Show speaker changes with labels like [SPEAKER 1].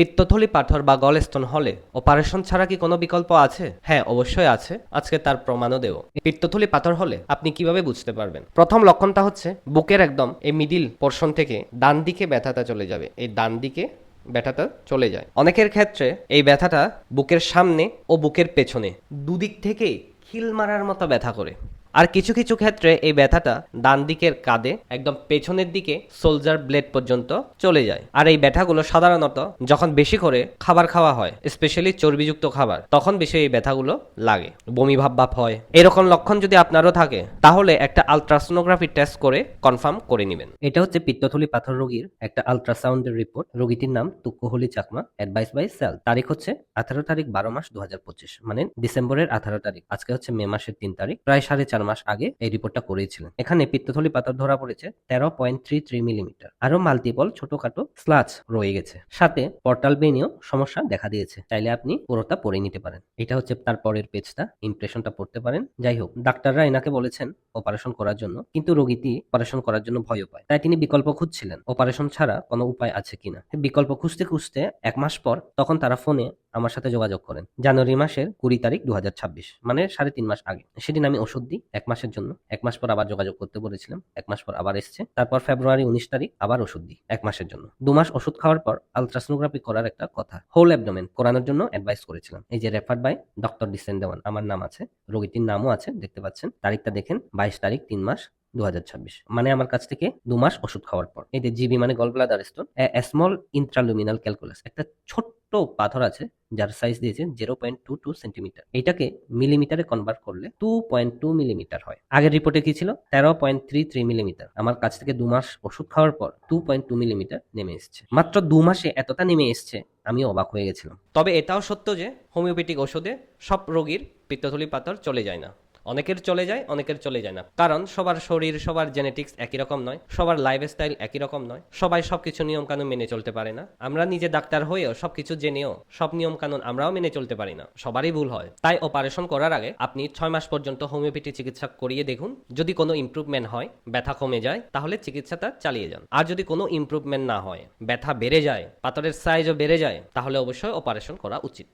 [SPEAKER 1] পিত্তথলি পাথর বা গলস্টোন হলে অপারেশন ছাড়া কি কোনো বিকল্প আছে? হ্যাঁ, অবশ্যই আছে। আজকে তার প্রমাণও দেব। পিত্তথলি পাথর হলে আপনি কিভাবে বুঝতে পারবেন? প্রথম লক্ষণটা হচ্ছে বুকের একদম এই মিডিল পোর্শন থেকে ডান দিকে ব্যথাটা চলে যাবে। এই ডান দিকে ব্যথাটা চলে যায়। অনেকের ক্ষেত্রে এই ব্যথাটা বুকের সামনে ও বুকের পেছনে দুদিক থেকেই খিল মারার মতো ব্যথা করে। আর কিছু কিছু ক্ষেত্রে এই ব্যথাটা ডান দিকের কাঁধে একদম পেছনের দিকে সোলজার ব্লেড পর্যন্ত চলে যায়। আর এই ব্যথাগুলো সাধারণত যখন বেশি করে খাবার খাওয়া হয়, স্পেশালি চর্বিযুক্ত খাবার, তখন বেশি এই ব্যথাগুলো লাগে। বমি ভাব ভাব হয়। এরকম লক্ষণ যদি আপনারও থাকে তাহলে একটা আলট্রাসোনোগ্রাফি টেস্ট করে কনফার্ম করে নেবেন। এটা হচ্ছে পিত্তথলি পাথর রোগীর একটা আলট্রাসাউন্ডের রিপোর্ট। রোগীটির নাম তুক্কুহলি চাকমা, অ্যাডভাইস বাই সেল। তারিখ হচ্ছে 18 তারিখ 12 মাস 2025, মানে ডিসেম্বরের 18 তারিখ। আজকে হচ্ছে মে মাসের 3 তারিখ। প্রায় 4.5 মাস আগে এই রিপোর্টটা করিয়েছিলেন। এখানে পিত্তথলি পাথর ধরা পড়েছে 13.33 মিলিমিটার। আরো মাল্টিপল ছোটখাটো স্লাচ রয়ে গেছে। সাথে পর্টাল বেইনেও সমস্যা দেখা দিয়েছে। চাইলে আপনি পুরোটা পড়ে নিতে পারেন। এটা হচ্ছে তার পরের পেজটা, ইমপ্রেশনটা পড়তে পারেন। যাই হোক, ডাক্তাররা এনাকে বলেছেন অপারেশন করার জন্য, কিন্তু রোগীটি অপারেশন করার জন্য ভয় পায়। তাই তিনি বিকল্প খুঁজছিলেন, অপারেশন ছাড়া কোনো উপায় আছে কিনা। বিকল্প খুঁজতে খুঁজতে 1 মাস পর তখন তারা ফোনে আমার সাথে যোগাযোগ করেন। জানুয়ারি মাসের 20 তারিখ 2026, মানে 3.5 মাস আগে। সেদিন আমি ওষুধ দিই 1 মাসের জন্য। 1 মাস পর আবার যোগাযোগ করতে বলেছিলাম। 1 মাস পর আবার এসছে। তারপর ফেব্রুয়ারি 19 তারিখ আবার ওষুধ দিই 1 মাসের জন্য। 2 মাস ওষুধ খাওয়ার পর আলট্রাসোনোগ্রাফি করার একটা কথা, হোল অ্যাবডোমেন করানোর জন্য অ্যাডভাইস করেছিলাম। এই যে রেফার্ড বাই ডক্টর ডিসেন দেওয়ান, আমার নাম আছে, রোগীটির নামও আছে, দেখতে পাচ্ছেন। তারিখটা দেখেন, 22 তারিখ 3 মাস 2026, মানে আমার কাছ থেকে 2 মাস ওষুধ খাওয়ার পর। এই যে জিবি মানে gall bladder stone, small intraluminal calculus, একটা ছোট্ট পাথর আছে যার সাইজ দিয়েছে 0.22 সেন্টিমিটার। এটাকে মিলিমিটারে কনভার্ট করলে 2.2 মিলিমিটার হয়। আগের রিপোর্টে কি ছিল? 13.33 মিলিমিটার। আমার কাছ থেকে 2 মাস ওষুধ খাওয়ার পর 2.2 মিলিমিটার নেমে এসছে। মাত্র 2 মাসে এতটা নেমে এসছে, আমি অবাক হয়ে গেছিলাম। তবে এটাও সত্য যে হোমিওপ্যাথিক ওষুধে সব রোগীর পিত্তথলি পাথর চলে যায় না। অনেকের চলে যায়, অনেকের চলে যায় না। কারণ সবার শরীর, সবার জেনেটিক্স একই রকম নয়, সবার লাইফস্টাইল একই রকম নয়, সবাই সবকিছু নিয়ম কানুন মেনে চলতে পারে না। আমরা নিজে ডাক্তার হয়েও সবকিছু জেনেও সব নিয়ম কানুন আমরাও মেনে চলতে পারি না। সবারই ভুল হয়। তাই অপারেশন করার আগে আপনি 6 মাস পর্যন্ত হোমিওপ্যাথি চিকিৎসা করিয়ে দেখুন। যদি কোনো ইমপ্রুভমেন্ট হয়, ব্যথা কমে যায়, তাহলে চিকিৎসাটা চালিয়ে যান। আর যদি কোনো ইমপ্রুভমেন্ট না হয়, ব্যথা বেড়ে যায়, পাথরের সাইজও বেড়ে যায়, তাহলে অবশ্যই অপারেশন করা উচিত।